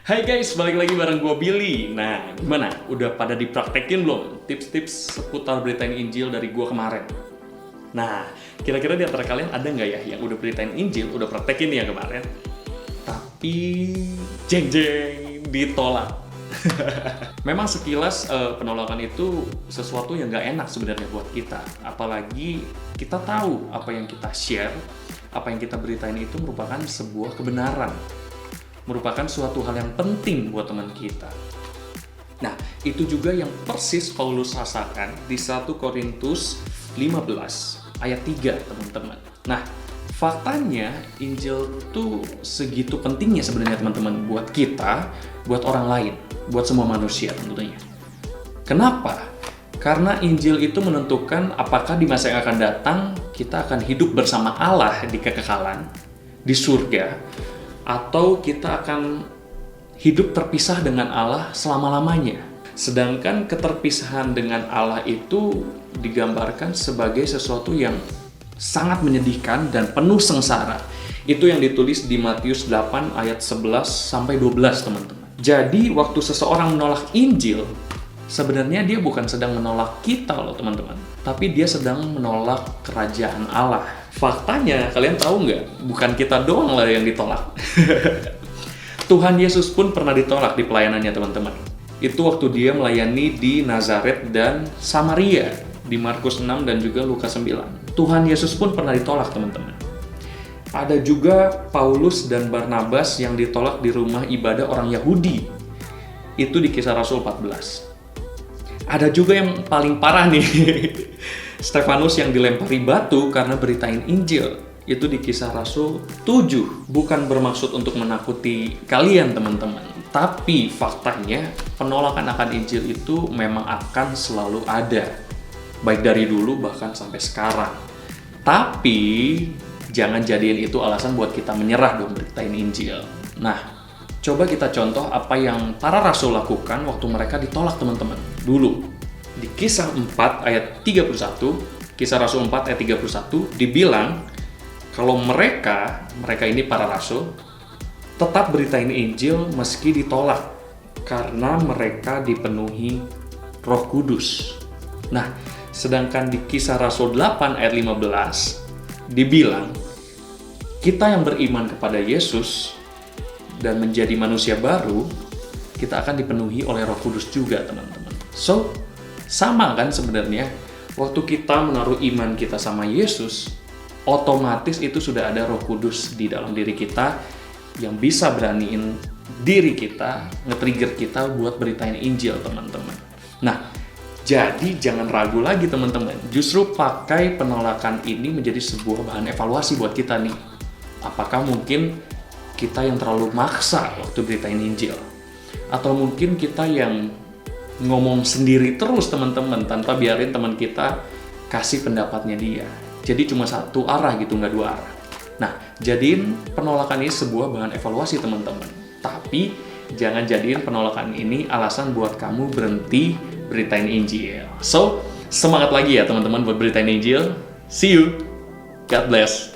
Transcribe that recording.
Hai guys, balik lagi bareng gue Billy. Nah, gimana? Udah pada dipraktekin belum tips-tips seputar beritain Injil dari gue kemarin? Nah, kira-kira di antara kalian ada nggak ya yang udah beritain Injil, udah praktekin nih yang kemarin, tapi jeng-jeng ditolak? Memang sekilas penolakan itu sesuatu yang nggak enak sebenarnya buat kita. Apalagi kita tahu apa yang kita share, apa yang kita beritain itu merupakan sebuah kebenaran, merupakan suatu hal yang penting buat teman kita. Nah, itu juga yang persis Paulus rasakan di 1 Korintus 15 ayat 3, teman-teman. Nah, faktanya Injil tuh segitu pentingnya sebenarnya teman-teman buat kita, buat orang lain, buat semua manusia tentunya. Kenapa? Karena Injil itu menentukan apakah di masa yang akan datang kita akan hidup bersama Allah di kekekalan, di surga, atau kita akan hidup terpisah dengan Allah selama-lamanya. Sedangkan keterpisahan dengan Allah itu digambarkan sebagai sesuatu yang sangat menyedihkan dan penuh sengsara. Itu yang ditulis di Matius 8 ayat 11 sampai 12, teman-teman. Jadi, waktu seseorang menolak Injil, sebenarnya dia bukan sedang menolak kita loh, teman-teman. Tapi dia sedang menolak kerajaan Allah. Faktanya, kalian tahu nggak? Bukan kita doang lah yang ditolak. Tuhan Yesus pun pernah ditolak di pelayanannya, teman-teman. Itu waktu dia melayani di Nazaret dan Samaria, di Markus 6 dan juga Lukas 9. Tuhan Yesus pun pernah ditolak, teman-teman. Ada juga Paulus dan Barnabas yang ditolak di rumah ibadah orang Yahudi. Itu di Kisah Rasul 14. Ada juga yang paling parah nih. Stefanus yang dilempari batu karena beritain Injil. Itu di Kisah Rasul 7. Bukan bermaksud untuk menakuti kalian, teman-teman. Tapi faktanya penolakan akan Injil itu memang akan selalu ada. Baik dari dulu bahkan sampai sekarang. Tapi jangan jadiin itu alasan buat kita menyerah dong beritain Injil. Nah, coba kita contoh apa yang para rasul lakukan waktu mereka ditolak, teman-teman. Dulu di Kisah 4 ayat 31, Kisah Rasul 4 ayat 31 dibilang kalau mereka ini para rasul tetap beritain Injil meski ditolak karena mereka dipenuhi Roh Kudus. Nah, sedangkan di Kisah Rasul 8 ayat 15 dibilang kita yang beriman kepada Yesus dan menjadi manusia baru, kita akan dipenuhi oleh Roh Kudus juga, teman-teman. So, sama kan sebenarnya, waktu kita menaruh iman kita sama Yesus, otomatis itu sudah ada Roh Kudus di dalam diri kita yang bisa beraniin diri kita, nge-trigger kita buat beritain Injil, teman-teman. Nah, jadi jangan ragu lagi, teman-teman. Justru pakai penolakan ini menjadi sebuah bahan evaluasi buat kita nih. Apakah mungkin kita yang terlalu maksa waktu beritain Injil? Atau mungkin kita yang ngomong sendiri terus, teman-teman, tanpa biarin teman kita kasih pendapatnya dia. Jadi cuma satu arah gitu, nggak dua arah. Nah, jadiin penolakan ini sebuah bahan evaluasi, teman-teman. Tapi jangan jadiin penolakan ini alasan buat kamu berhenti beritain Injil. So, semangat lagi ya teman-teman buat beritain Injil. See you. God bless.